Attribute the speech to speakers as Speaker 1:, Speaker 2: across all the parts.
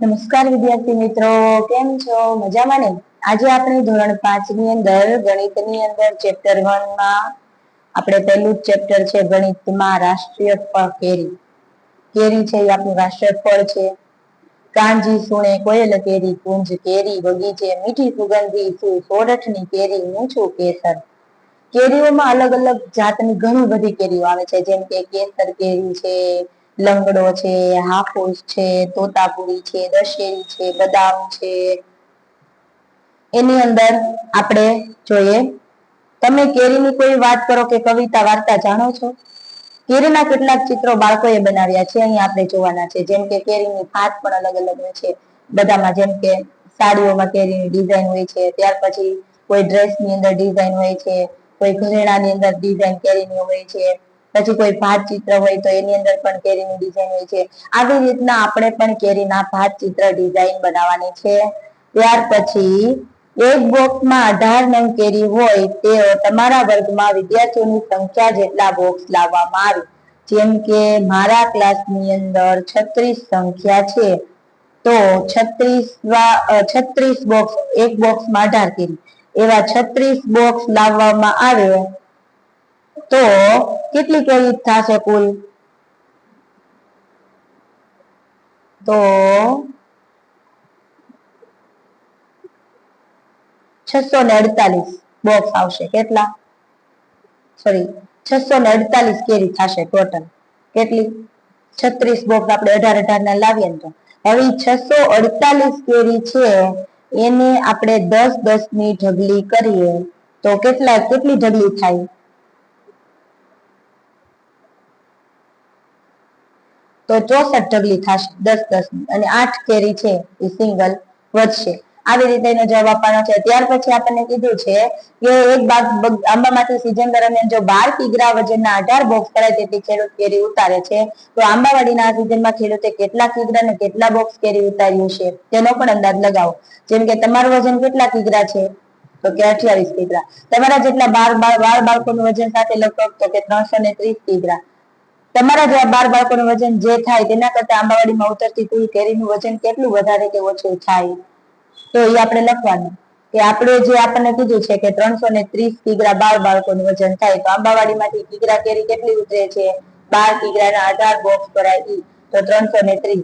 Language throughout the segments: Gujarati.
Speaker 1: નમસ્કાર વિદ્યાર્થી મિત્રો, કેમ છો? મજામાં ને? આજે આપણે ધોરણ 5 ની અંદર ગણિતની અંદર ચેપ્ટર 1 માં આપણે પહેલું જ ચેપ્ટર છે ગણિતમાં રાષ્ટ્રીય ફળ કેરી. કેરી છે એ આપણું રાષ્ટ્રીય ફળ છે. કાંજી સુણે કોયલ કેરી, કુંજ કેરી બગીચે મીઠી સુગંધી સોરઠની કેરી ઊંચું કેસર. કેરીઓમાં અલગ અલગ જાતની ઘણી બધી કેરીઓ આવે છે, જેમ કે કેસર કેરી છે, લંગડો છે, હાફૂસ છે, તોતાપુરી છે, દશેરી છે, બદામ છે. એની અંદર આપણે જોઈએ, તમે કેરીની કોઈ વાત કરો કે કવિતા વાર્તા જાણો છો? કેરીના કેટલાક ચિત્રો બાળકોએ બનાવ્યા છે, અહીં આપણે જોવાના છે. જેમ કે કેરીની ભાત પણ અલગ અલગ હોય છે બધામાં, જેમ કે સાડીઓમાં કેરીની ડિઝાઇન હોય છે, ત્યાર પછી કોઈ ડ્રેસની અંદર ડિઝાઇન હોય છે, કોઈ ઘરેણાની અંદર ડિઝાઇન કેરીની હોય છે, પછી કોઈ ભાત ચિત્ર હોય તો એની અંદર પણ કેરીની ડિઝાઇન હોય છે. આવી રીતના આપણે પણ કેરીના ભાત ચિત્ર ડિઝાઇન બનાવવાની છે. ત્યાર પછી એક બોક્સમાં 18 નંગ કેરી હોય તે તમારા વર્ગમાં વિદ્યાર્થીઓની સંખ્યા જેટલા બોક્સ લાવવામાં આવે. જેમ કે મારા ક્લાસની અંદર 36 સંખ્યા છે, તો 36 બોક્સ, એક બોક્સમાં 18 કેરી, એવા 36 બોક્સ લાવવામાં આવે તો કેટલી કેરી થશે કુલ? તો 648 બોક્સ આવશે. કેટલા? સોરી, 648 કેરી થશે ટોટલ. કેટલી? 36 બોક્સ આપણે 18 ના લાવીએ ને તો. હવે 648 કેરી છે એને આપણે 10 ની ઢગલી કરીએ તો કેટલી ઢગલી થાય? તો 64 ઢગલી થશે 10 ની, અને 8 કેરી છે એ સિંગલ વધશે. આવી રીતે એનો જવાબ આપવાનો છે. ત્યાર પછી આપણને કીધું છે કે એક આંબામાંથી સીઝન દરમિયાન જો 12 કિગ્રા વજનના 18 બોક્સ ભરાય તેટલી ખેડૂત કેરી ઉતારે છે, તો આંબાવાડીના આ સીઝનમાં ખેડૂતે કેટલા કિગ્રા અને કેટલા બોક્સ કેરી ઉતાર્યું છે તેનો પણ અંદાજ લગાવો. જેમ કે તમારું વજન કેટલા કિગ્રા છે? તો કે 28 કિગ્રા. તમારા જેટલા 12 બાળકોનું વજન સાથે લગભગ તો કે 330 કિગ્રા. તમારા જેવા 12 બાળકોનું વજન જે થાય તેના કરતા આંબાવાડીમાં ઉતરતી કુલ કેરીનું વજન કેટલું વધારે કે ઓછું થાય? તો એ આપણે લખવાનું કે આપણે જે આપણને કીધું છે કે 330 કિગ્રા 12 બાળકોનું વજન થાય, તો આંબાવાડીમાંથી કિગ્રા કેરી કેટલી ઉતરે છે? 12 કિગ્રાના 18 બોક્સ ભરાય તો 330.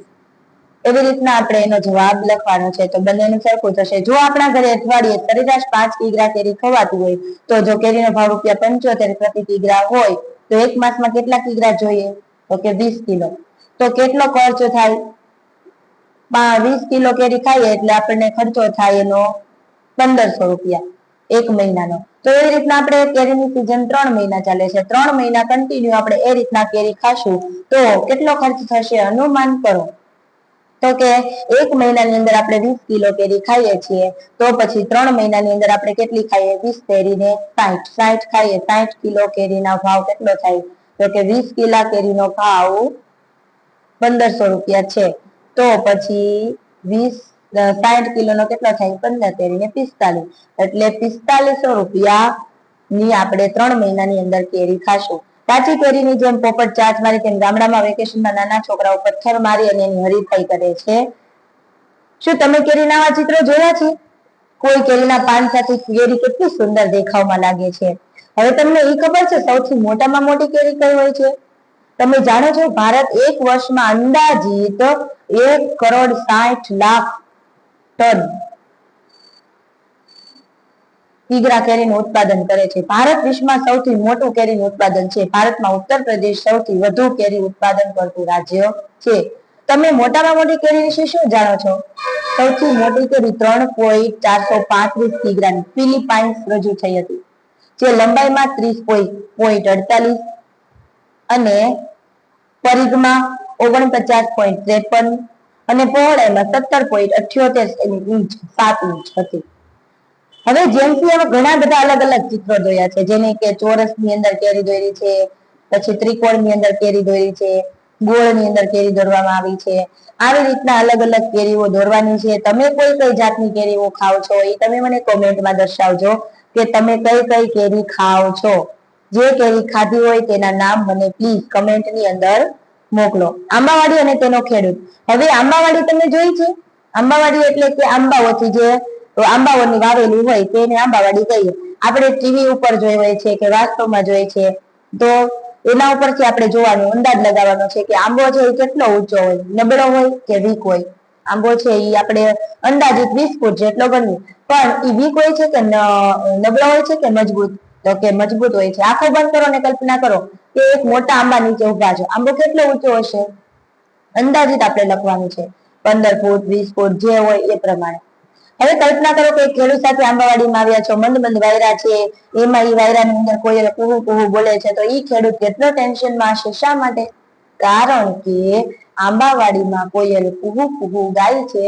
Speaker 1: એવી રીતના આપણે એનો જવાબ લખવાનો છે. તો બંનેનું સરખું થશે. જો આપણા ઘરે અઠવાડિયે સરેરાશ 5 કિગ્રા કેરી ખવાતી હોય, તો જો કેરીનો ભાવ ₹75 પ્રતિ કિગ્રા હોય, તો એક માસમાં કેટલા કિગ્રા જોઈએ? તો કે 20 કિલો. તો કેટલો ખર્ચ થાય? 20 કિલો કેરી ખાઈએ એટલે આપણને ખર્ચો થાય એનો ₹1500 એક મહિનાનો. તો એ રીતના આપણે કેરીની સીઝન 3 મહિના ચાલે છે. 3 મહિના કન્ટિન્યુ આપણે એ રીતના કેરી ખાશું તો કેટલો ખર્ચ થશે અનુમાન કરો. તો કે એક મહિનાની અંદર આપણે 20 કિલો કેરી ખાઈએ છીએ, તો પછી 3 મહિનાની અંદર આપણે કેટલી ખાઈએ? 20 કેરીને 60 ખાઈએ, 60 કિલો કેરીના ભાવ કેટલો થાય? તો કે 20 કિલા કેરીનો ભાવ ₹1500 છે. તો પછી 60 કિલોનો કેટલો થાય? 15 તેરીને 45, એટલે ₹4500 ની આપણે 3 મહિનાની અંદર કેરી ખાશું. કાચી કેરીની જેમ પોપટ ચાંચ મારી તેમ ગામડામાં વેકેશનમાં નાના છોકરાઓ પથ્થર મારી અને એની હરીફાઈ કરે છે. શું તમે કેરીના આવા ચિત્રો જોયા છે? કોઈ કેરીના પાન સાથે કેરી કેટલી સુંદર દેખાવમાં લાગે છે. હવે તમને એ ખબર છે સૌથી મોટામાં મોટી કેરી કઈ હોય છે? તમે જાણો છો ભારત એક વર્ષમાં અંદાજિત 1,60,00,000 ટન કિગ્રા કેરીનું ઉત્પાદન કરે છે. ભારત વિશ્વમાં સૌથી મોટું કેરીનું ઉત્પાદન છે. ભારતમાં ઉત્તર પ્રદેશ સૌથી વધુ કેરી ઉત્પાદન કરતું રાજ્ય છે. તમે મોટામાં મોટી કેરી વિશે શું જાણો છો? સૌથી મોટી કેરી 3,435 કિગ્રાની ફિલિપાઇન્સ રજૂ થઈ હતી, જે લંબાઈમાં 30.48 અને પરિઘમાં 49.53 અને પહોળાઈમાં 17.78 ઇંચ 7 ઇંચ હતી. હવે જેમથી ઘણા બધા અલગ અલગ ચિત્રો દોર્યા છે, જેને કે ચોરસની અંદર કેરી દોરી છે, પછી ત્રિકોણની અંદર કેરી દોરી છે, ગોળની અંદર કેરી દોરવામાં આવી છે. આવી રીતના અલગ અલગ કેરીઓ દોરવાની છે. તમે કઈ કઈ જાતની કેરીઓ ખાવ છો એ તમે મને કોમેન્ટમાં દર્શાવજો કે તમે કઈ કઈ કેરી ખાવ છો. જે કેરી ખાધી હોય તેના નામ મને પ્લીઝ કમેન્ટની અંદર મોકલો. આંબાવાડી અને તેનો ખેડૂત. હવે આંબાવાડી તમે જોઈ છે? આંબાવાડી એટલે કે આંબાઓથી જે આંબાઓની વાવેલી હોય તેને આંબાવાડી કહીએ. આપણે ટીવી ઉપર જોઈ હોય છે કે વાસ્તવમાં જોઈએ છે તો એના ઉપરથી આપણે જોવાનું અંદાજ લગાવવાનો છે કે આંબો છે એ કેટલો ઊંચો હોય, નબળો હોય કે વીક હોય. આંબો છે એ આપણે અંદાજિત 20 ફૂટ જેટલો ગણીએ, પણ એ વીક હોય છે કે નબળો હોય છે કે મજબૂત, તો કે મજબૂત હોય છે. આંખો બંધ કરો અને કલ્પના કરો કે એક મોટા આંબા નીચે ઉભા છો, આંબો કેટલો ઊંચો હશે, અંદાજિત આપણે લખવાનું છે 15 ફૂટ 20 ફૂટ જે હોય એ પ્રમાણે. હવે કલ્પના કરો કે ખેડૂત સાથે આંબાવાડીમાં આવ્યા છો, મંદ મંદ વાયરા છે, એમાં ઈ વાયરાની અંદર કોયલ કુહુ કુહુ બોલે છે, તો ઈ ખેડૂત કેટલો ટેન્શનમાં હશે. શા માટે? કારણ કે આંબાવાડીમાં કોયલ કુહુ કુહુ ગાય છે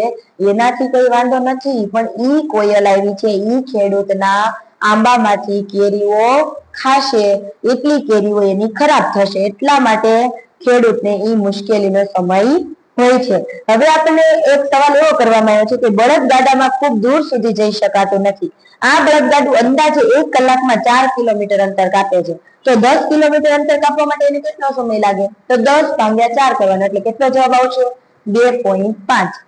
Speaker 1: એનાથી કોઈ વાંધો નથી, પણ ઈ કોયલ આવી છે ઈ ખેડૂતના આંબામાંથી કેરીઓ ખાશે, એટલી કેરીઓ એની ખરાબ થશે, એટલા માટે ખેડૂતને ઈ મુશ્કેલીનો સમય હોય છે. હવે આપણને એક સવાલ એવો કરવામાં આવ્યો છે કે બળદગાડામાં ખૂબ દૂર સુધી જઈ શકાતું નથી. આ બળદગાડું અંદાજે 1 કલાકમાં 4 કિલોમીટર અંતર કાપે છે, તો 10 કિલોમીટર અંતર કાપવા માટે એને કેટલો સમય લાગે? તો 10 ભાગ્યા 4 કરવાનો, એટલે કેટલો જવાબ આવશે? 2.5.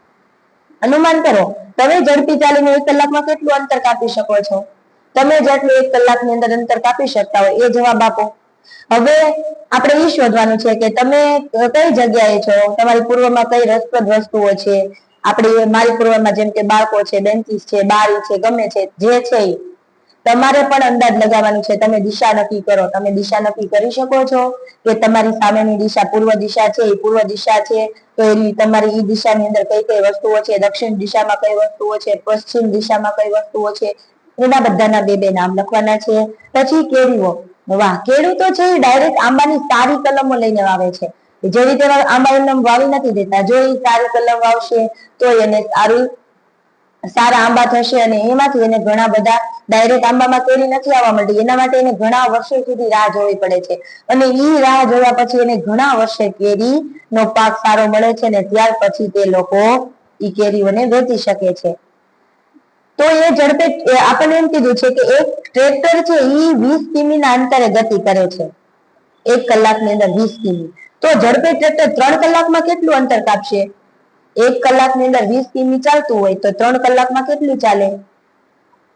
Speaker 1: અનુમાન કરો તમે ઝડપી ચાલીને 1 કલાકમાં કેટલું અંતર કાપી શકો છો? તમે જેટલું 1 કલાકની અંદર અંતર કાપી શકતા હોય એ જવાબ આપો. હવે આપણે એ શોધવાનું છે કે તમે કઈ જગ્યાએ છો, તમારી પૂર્વમાં કઈ રસપ્રદ વસ્તુઓ છે. આપણે મારી પૂર્વમાં જેમ કે બાળકો છે, બેન્ચીસ છે, બારી છે, ગમે છે જે છે તમારે પણ અંદાજ લગાવવાનું છે. તમે દિશા નક્કી કરો. તમે દિશા નક્કી કરી શકો છો કે તમારી સામેની દિશા પૂર્વ દિશા છે, એ પૂર્વ દિશા છે, તો એની તમારી ઈ દિશાની અંદર કઈ કઈ વસ્તુઓ છે, દક્ષિણ દિશામાં કઈ વસ્તુઓ છે, પશ્ચિમ દિશામાં કઈ વસ્તુઓ છે, એના બધાના બે બે નામ લખવાના છે. પછી કેરીઓ, વાહ, ખેડૂતો છે એ ડાયરેક્ટ આંબાની સારી કલમો લઈને વાવે છે. જે રીતે આંબા એમને વાવી નથી દેતા, જો એ સારી કલમ વાવશે તો એને સારા આંબા થશે, અને એમાંથી એને ઘણા બધા ડાયરેક્ટ આંબામાં કેરી નથી આવવા માંડી, એના માટે એને ઘણા વર્ષો સુધી રાહ જોવી પડે છે, અને ઈ રાહ જોયા પછી એને ઘણા વર્ષે કેરી નો પાક સારો મળે છે, અને ત્યાર પછી તે લોકો ઈ કેરીઓને વેચી શકે છે. તો એ ઝડપે આપણને એમ કીધું છે કે એક ટ્રેક્ટર છે ઈ 20 કિમી ના અંતરે ગતિ કરે છે, 1 કલાકની અંદર 20 કિમી. તો ઝડપે ટ્રેક્ટર 3 કલાકમાં કેટલું અંતર કાપશે? 1 કલાકની અંદર 20 કિમી ચાલતું હોય તો 3 કલાકમાં કેટલું ચાલે?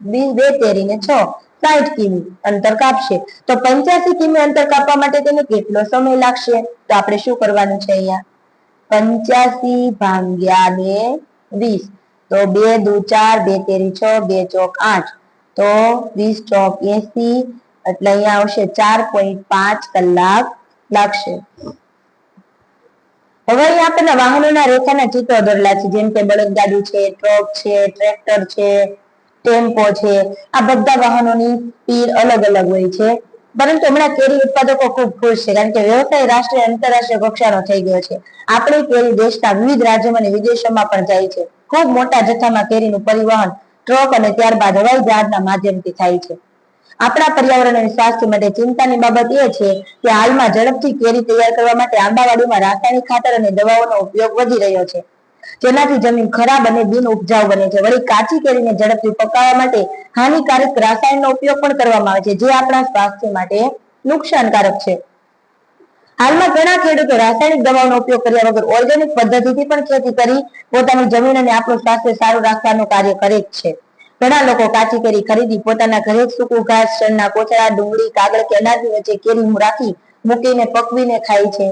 Speaker 1: 2 તેરીને 6, 60 કિમી અંતર કાપશે. તો 85 કિમી અંતર કાપવા માટે તેને કેટલો સમય લાગશે? તો આપણે શું કરવાનું છે અહીંયા? 85 ભાગ્યા 20, તો 2 દુ 4, 2 તેરી 6, 2 ચોક 8, તો 20 ચોક 80, એટલે અહીંયા આવશે 4.5 કલાક લાગશે. હવે અહીંયા આપણને વાહનોના રેખાના ચિત્રો દોરેલા છે, જેમ કે બળદગાડું છે, ટ્રક છે, ટ્રેક્ટર છે, ટેમ્પો છે. આ બધા વાહનોની સ્પીડ અલગ અલગ હોય છે, પરંતુ હમણાં કેરી ઉત્પાદકો ખૂબ ખુશ છે, કારણ કે વ્યવસાય રાષ્ટ્રીય આંતરરાષ્ટ્રીય કક્ષાનો થઈ ગયો છે. આપણી કેરી દેશના વિવિધ રાજ્યોમાં અને વિદેશોમાં પણ જાય છે. ખૂબ મોટા જથ્થામાં કેરીનું પરિવહન ટ્રક અને ત્યારબાદ હવાઈ જહાજના માધ્યમથી થાય છે. આપણા પર્યાવરણ અને સ્વાસ્થ્ય માટે ચિંતાની બાબત એ છે કે હાલમાં ઝડપથી કેરી તૈયાર કરવા માટે આંબાવાડીમાં રાસાયણિક ખાતર અને દવાઓનો ઉપયોગ વધી રહ્યો છે, જેનાથી જમીન ખરાબ અને બિન ઉપજાઉ બને છે. વળી કાચી કેરીને ઝડપથી પકાવવા માટે હાનિકારક રસાયણનો ઉપયોગ પણ કરવામાં આવે છે, જે આપણા સ્વાસ્થ્ય માટે નુકસાનકારક છે. હાલમાં ઘણા ખેડૂતો રાસાયણિક દવાઓનો ઉપયોગ કર્યા વગર ઓર્ગેનિક પદ્ધતિથી પણ ખેતી કરી પોતાની જમીન અને આપણું સ્વાસ્થ્ય સારું રાખવાનું કાર્ય કરે જ છે. ઘણા લોકો કાચી કેરી ખરીદી પોતાના ઘરે જ સૂકું ઘાસ, ચણના કોથળા, ડુંગળી, કાગળ કે અનાજની વચ્ચે કેરી રાખી મૂકીને પકવીને ખાય છે.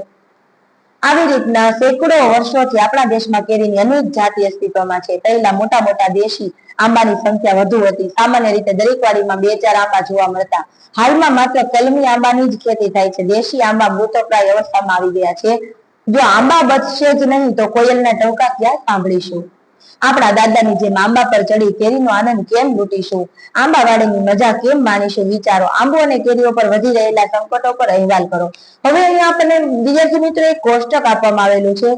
Speaker 1: આવી રીતના સેંકડો વર્ષોથી આપણા દેશમાં કેરીની અનેક જાતિ અસ્તિત્વમાં છે. પહેલા મોટા મોટા દેશી આંબાની સંખ્યા વધુ હતી. સામાન્ય રીતે દરેક વાડીમાં 2-4 આંબા જોવા મળતા. હાલમાં માત્ર કલમી આંબાની જ ખેતી થાય છે. દેશી આંબા મૃતપ્રાય અવસ્થામાં આવી ગયા છે. જો આંબા બચશે જ નહીં તો કોયલના ટહુકા ક્યાં સાંભળીશું? આપણા દાદાની જેમ આંબા પર ચડી કેરીનો આનંદ કેમ લૂટીશું? આંબાવાડીની મજા કેમ માણીશું? વિચારો. આંબો અને કેરીઓ પર વધી રહેલા સંકટો પર અહેવાલ કરો. હવે અહીંયા આપણને વિદ્યાર્થી મિત્રો એક કોષ્ટક આપવામાં આવેલું છે,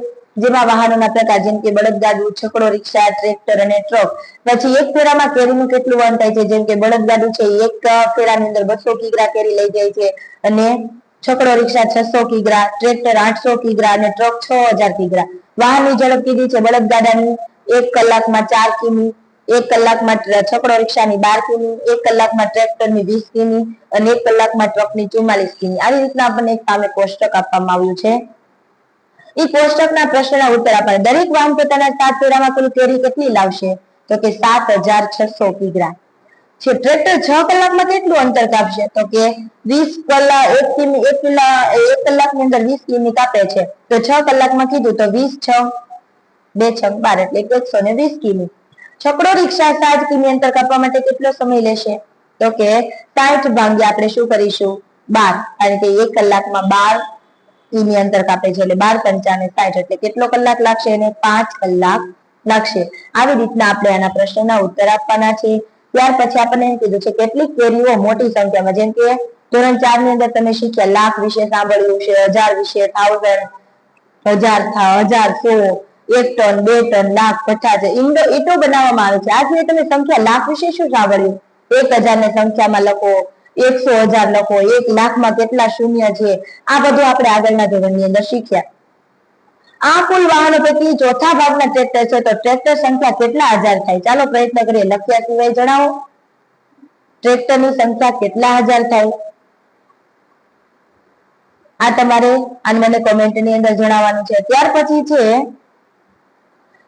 Speaker 1: જેમાં વાહનોના પ્રકાર જેમ કે બળદગાડું, છકડો રિક્ષા, ટ્રેક્ટર અને ટ્રક. પછી એક ફેરામાં કેરીનું કેટલું વહન થાય છે? જેમ કે બળદગાડું છે એક ફેરાની અંદર 200 કિગ્રા કેરી લઈ જાય છે, અને છકડો રિક્ષા 600 કિગ્રા, ટ્રેક્ટર 800 કિગ્રા અને ટ્રક 6000 કિગ્રા. વાહનની ઝડપ કીધી છે બળદગાડાની 1 કલાકમાં 4 કિમી, 1 કલાકમાં છકડો રિક્ષાની 12 કિમી, 1 કલાકમાં ટ્રેક્ટરની 20 કિમી અને 1 કલાકમાં ટ્રકની 44 કિમી. આવી રીતના આપણને એક સામે કોષ્ટક આપવામાં આવ્યું છે. એ કોષ્ટકના પ્રશ્નના ઉત્તર આપવાના. દરેક વાહન પોતાના 7 ફેરામાં કુલ કેરી કેટલી લાવશે? તો કે 7600 કિગ્રા. છે ટ્રેક્ટર 6 કલાકમાં કેટલું અંતર કાપશે? તો કે 20 કલાક 1 કિમી 1 કલાકની અંદર 20 કિમી કાપે છે. તો 6 કલાકમાં કીધું તો 20 6 2 6 12 એટલે 120 કિમી. છકડો રિક્ષા 60 કિમી અંતર કાપવા માટે કેટલો સમય લેશે? તો કે 60 ભાગ્યા આપણે શું કરીશું 12, કારણ કે 1 કલાકમાં 12 કિમી અંતર કાપે છે એટલે 12 પંચાને 60 એટલે કેટલો કલાક લાગશે? એને 5 કલાક લાગશે. આવી રીતના આપણે આના પ્રશ્નના ઉત્તર આપવાના છે. ત્યાર પછી આપણને એમ કીધું છે કેટલીક કેરીઓ મોટી સંખ્યામાં, જેમ કે ધોરણ 4 ની અંદર તમે શીખ્યા લાખ વિશે સાંભળ્યું છે, 1000 વિશે, 1000 1000 100 1 ટન 2 ટન લાખ 50 ઈંટો બનાવવામાં આવે છે. આ સિવાય તમે સંખ્યા લાખ વિશે શું સાંભળ્યું? 1000 ને સંખ્યામાં લખો, 100,000 લખો, 1 લાખમાં કેટલા શૂન્ય છે, આ બધું આપણે આગળના ધોરણની અંદર શીખ્યા. આ કુલ વાહનો પૈકી ચોથા ભાગના ટ્રેક્ટર છે, તો ટ્રેક્ટર સંખ્યા કેટલા હજાર થાય? ચાલો પ્રયત્ન કરીએ. લખ્યા સિવાય જણાવો ટ્રેક્ટરની સંખ્યા કેટલા હજાર થાય? આ તમારે મને કોમેન્ટની અંદર જણાવવાનું છે. ત્યાર પછી છે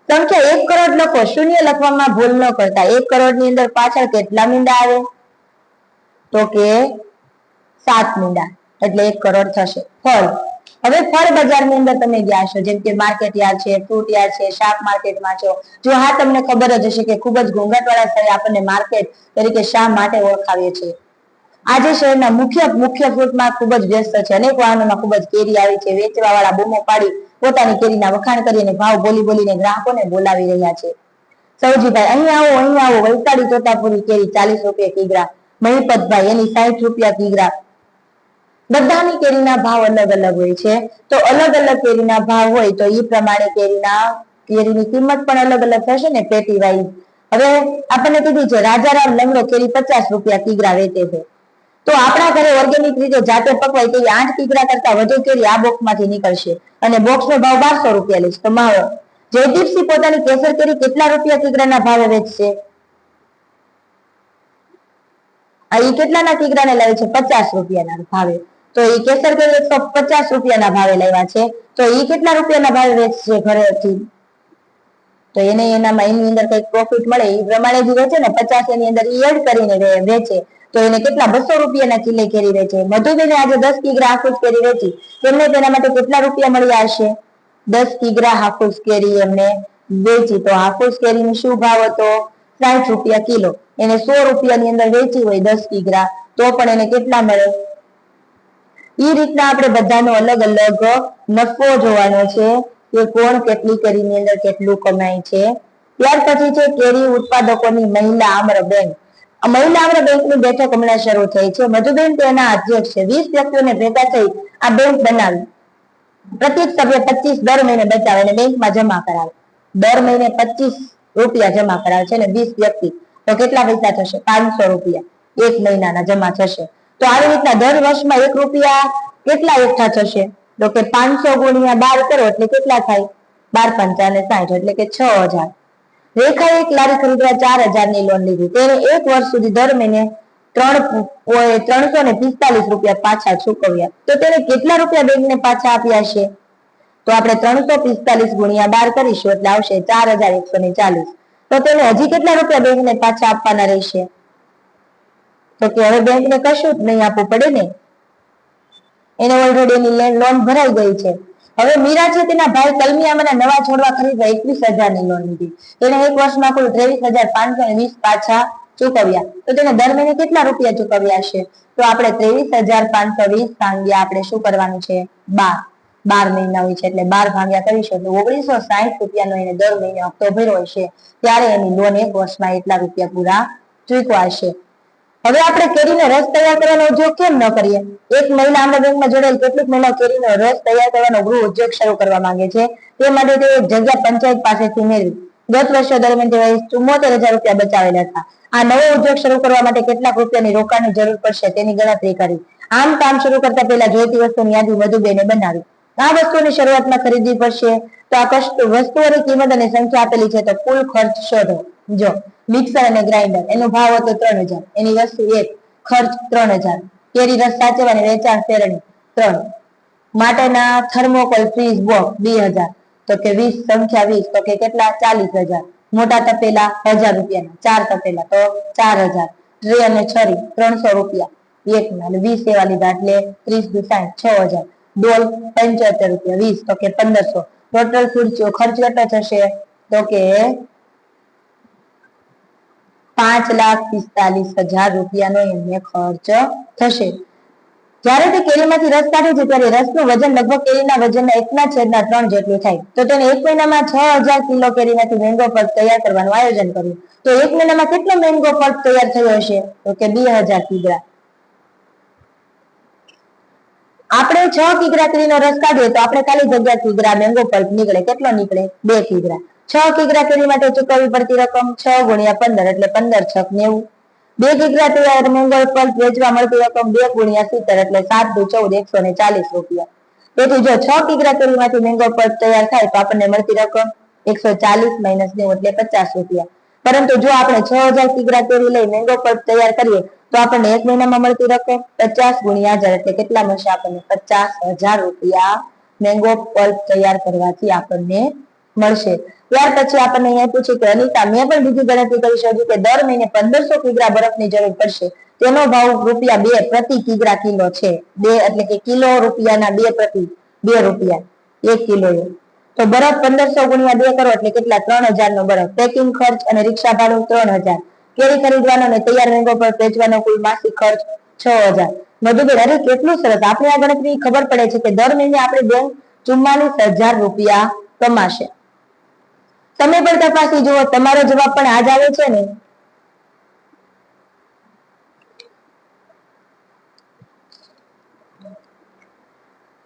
Speaker 1: સંખ્યા 1 કરોડ લખો. શૂન્ય લખવામાં ભૂલ ન કરતા. 1 કરોડ ની અંદર પાછળ કેટલા મીંડા આવે? તો કે 7 મીંડા એટલે 1 કરોડ થશે. ફળ, હવે ફળ બજારની અંદર તમે ગયા છો, જેમ કે માર્કેટ યાર્ડ છે, ફ્રૂટ યાર્ડ છે, શાક માર્કેટમાં છો. જો હા તમને ખબર જ હશે કે ખૂબ જ ઘોંઘાટવાળા સ્થળે આપણને માર્કેટ તરીકે શા માટે ઓળખાવીએ છીએ. આજે શહેરના મુખ્ય ફ્રૂટમાં ખૂબ જ વ્યસ્ત છે. અનેક વાહનોમાં ખૂબ જ કેરી આવી છે. વેચવા વાળા બૂમો પાડી પોતાની કેરીના વખાણ કરીને ભાવ બોલીને ગ્રાહકોને બોલાવી રહ્યા છે. સૌજીભાઈ અહીં આવો વૈતાળી તોતાપુરી કેરી 40 રૂપિયા કિગ્રા. મહિપતભાઈ એની 60 રૂપિયા કિગ્રા. બધાની કેરીના ભાવ અલગ અલગ હોય છે. તો અલગ અલગ કેરીના ભાવ હોય તો એ પ્રમાણે કેરીની કિંમત પણ અલગ અલગ થશે ને પેટી વાઇઝ. હવે આપણને કીધું છે રાજારામ લંગડો કેરી 50 રૂપિયા કિગ્રા વેચે છે. તો આપણા ઘરે ઓર્ગેનિક રીતે જાતે પકવાય તેવી 8 કિગ્રા કરતા વધુ કેરી આ બોક્સમાંથી નીકળશે અને બોક્સનો ભાવ 1200 રૂપિયા લેશે. તો જયદીપસિંહ પોતાની કેસર કેરી કેટલા રૂપિયા કિગ્રાના ભાવે વેચશે? એ કેટલાના કિગ્રાને લાવે છે? 50 રૂપિયાના ભાવે. તો એ કેસર કેરી 150 રૂપિયાના ભાવે લાવ્યા છે. તો એ કેટલા રૂપિયાના ભાવે વેચશે ઘરેથી? તો એની અંદર કઈક પ્રોફિટ મળે એ પ્રમાણે જ વેચે ને. 50 એની અંદર એડ કરીને વેચે તો એને કેટલા 200 રૂપિયાના કિલે કેરી વેચે. મધુબેને આજે 10 કિગ્રા હાફૂસ કેરી વેચી, તેમને તેના માટે કેટલા રૂપિયા મળ્યા હશે? 10 કિગ્રા હાફૂસ કેરી એમને વેચી. તો હાફૂસ કેરીનો શું ભાવ હતો? 60 રૂપિયા કિલો. એને 100 રૂપિયાની અંદર વેચી હોય 10 કિગ્રા, તો પણ એને કેટલા મળે? એ રીતના આપણે બધાનો અલગ અલગ નફો જોવાનો છે કે કોણ કેટલી કેરીની અંદર કેટલું કમાય છે. ત્યાર પછી છે કેરી ઉત્પાદકોની મહિલા આમ્ર બેંક. મહિલા આમ્ર બેંકની બેઠક હમણાં શરૂ થઈ છે. મધુબેન તેના અધ્યક્ષ છે. 20 વ્યક્તિઓને ભેગા થઈ આ બેંક બનાવી. પ્રત્યેક સભ્ય 25 દર મહિને બચાવે અને બેંકમાં જમા કરાવે. દર મહિને 25 રૂપિયા જમા કરાવે છે અને 20 વ્યક્તિ, તો કેટલા પૈસા થશે? 500 રૂપિયા એક મહિનાના જમા થશે. તો આવી રીતના દર વર્ષમાં 1 રૂપિયા કેટલા એકઠા થશે? તો કે 500 ગુણ્યા 12 કરો એટલે કેટલા થાય? 12 પંચાને 60 એટલે કે 6000. રેખાએ એક લારી ખરીદવા 4000 ની લોન લીધી. તેને 1 વર્ષ સુધી દર મહિને 345 રૂપિયા પાછા ચૂકવ્યા. તો તેને કેટલા રૂપિયા બેંકને પાછા આપ્યા છે? તો આપણે 345 ગુણ્યા 12 કરીશું એટલે આવશે 4140. તો તેને હજી કેટલા રૂપિયા બેંકને પાછા આપવાના રહેશે? તો કે હવે બેંકને કશું જ નહીં આપવું પડે ને, એને ઓલરેડી એની લોન ભરાઈ ગઈ છે. હવે મીરા છે તેના ભાઈ કલમિયામાંના નવા છોડવા ખરીદવા 21,000 ની લોન લીધી. તેને 1 વર્ષમાં કુલ 23,520 પાછા ચૂકવ્યા. તો તેને દર મહિને કેટલા રૂપિયા ચૂકવ્યા છે? તો આપણે 23,520 ભાગ્યા આપણે શું કરવાનું છે? 12 મહિના હોય છે એટલે 12 ભાગ્યા કરીશું તો 1960 રૂપિયાનો એને દર મહિને હપ્તો ભર્યો હશે. ત્યારે એની લોન 1 વર્ષમાં એટલા રૂપિયા પૂરા ચૂકવા હશે. હવે આપણે કેરીનો રસ તૈયાર કરવાનો ઉદ્યોગ કેમ ન કરીએ? એક મહિલા આમ્ર બેંકમાં જોડાયેલ કેટલીક મહિલાઓ કેરીનો રસ તૈયાર કરવાનો ગૃહ ઉદ્યોગ શરૂ કરવા માંગે છે. તે માટે તેઓ જગ્યા પંચાયત પાસેથી મેળવી. ગત વર્ષો દરમિયાન તેઓએ 74,000 રૂપિયા બચાવેલા હતા. આ નવો ઉદ્યોગ શરૂ કરવા માટે કેટલાક રૂપિયાની રોકાણની જરૂર પડશે તેની ગણતરી કરી. આમ કામ શરૂ કરતા પહેલા જોઈતી વસ્તુની યાદી મધુબેને બનાવી. આ વસ્તુની શરૂઆતમાં ખરીદવી પડશે. તો આ વસ્તુઓની કિંમત અને સંખ્યા આપેલી છે. તો કુલ ખર્ચ શોધો. જો મિક્સર અને ગ્રાઇન્ડર એનો ભાવ હતો 3000, એની વસ્તુ 1, ખર્ચ 3000. કેરી રસ સાચવવાની વેચાણ શેરણી 3, માટેના થર્મોકોલ ફ્રીજ બોક્સ 2000, તો કે 20 સંખ્યા 20, તો કે કેટલા 40,000. મોટા તપેલા 1000 રૂપિયાના, 4 તપેલા તો 4000. ટ્રે અને છરી 300 રૂપિયા એકના, અને 20 એવા લીધા એટલે 30 × 60 6000. ડોલ 75 રૂપિયા 20, તો કે 1500. ટોટલ ખર્ચો કેટલો થશે તો કે 5,45,000 રૂપિયાનો એમને ખર્ચ થશે. જ્યારે તે કેરીમાંથી રસ કાઢે છે ત્યારે રસનું વજન લગભગ કેરીના વજનના 1/3 જેટલું થાય. તો તેને એક મહિનામાં 6000 કિલો કેરીમાંથી મેંગો પલ્પ તૈયાર કરવાનું આયોજન કર્યું. તો એક મહિનામાં કેટલો મેંગો પલ્પ તૈયાર થયો હશે તો કે 2000 કિગ્રા. આપણે 6 કિગ્રા કેરીનો રસ કાઢીએ તો આપણે ખાલી જગ્યા કિગ્રા મેંગો પલ્પ નીકળે. કેટલો નીકળે 2 કિગ્રા. 6 કિગ્રા કેરી માટે ચૂકવવી પડતી રકમ 6 × 15 એટલે 15 × 6 90. 2 કિગ્રા તૈયાર મેંગો પલ્પ વેચવા મળતી રકમ 2 × 70 એટલે 7 × 14 140 રૂપિયા. તેથી જો 6 કિગ્રા કેરીમાંથી મેંગો પલ્પ તૈયાર થાય તો આપણને મળતી રકમ 140 - 90 એટલે 50 રૂપિયા. પરંતુ જો આપણે 6000 કિગ્રા કેરી લઈ મેંગો પલ્પ તૈયાર કરીએ તો આપણને એક મહિનામાં મળતી રકમ 50 × 1000 એટલે કેટલા મળશે આપણને 50000 રૂપિયા મેંગો પલ્પ તૈયાર કરવાથી આપણને મળશે. ત્યાર પછી આપણને અહીંયા પૂછ્યું કે અનિતા મેં પણ બીજી ગણતરી કરી શોધી કે દર મહિને 1500 કિગ્રા બરફની જરૂર પડશે. તેનો ભાવ ₹2 પ્રતિ કિગ્રા કિલો છે. 2 એટલે કે કિલો રૂપિયાના 2 પ્રતિ 2 રૂપિયા 1 કિલો. તો બરફ 1500 × 2 કરો એટલે કેટલા 3000 નો બરફ. પેકિંગ ખર્ચ અને રિક્ષા ભાડું 3000. કેરી ખરીદવાનો અને તૈયાર મેંગો પલ્પ વેચવાનો કુલ માસિક ખર્ચ 6000. મધુબેન અરે કેટલું સરસ. આપણે આ ગણતરી ખબર પડે છે કે દર મહિને આપણે બેન 44000 રૂપિયા કમાશે. તમે પણ તપાસી જુઓ, તમારો જવાબ પણ આ જ આવે છે ને.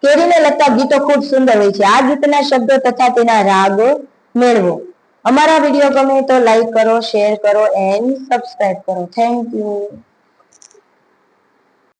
Speaker 1: કેરીને લગતા ગીતો ખૂબ સુંદર હોય છે. આ ગીતના શબ્દો તથા તેના રાગ મેળવો. અમારા વિડીયો ગમે તો લાઈક કરો, શેર કરો એન્ડ સબસ્ક્રાઇબ કરો. Thank you.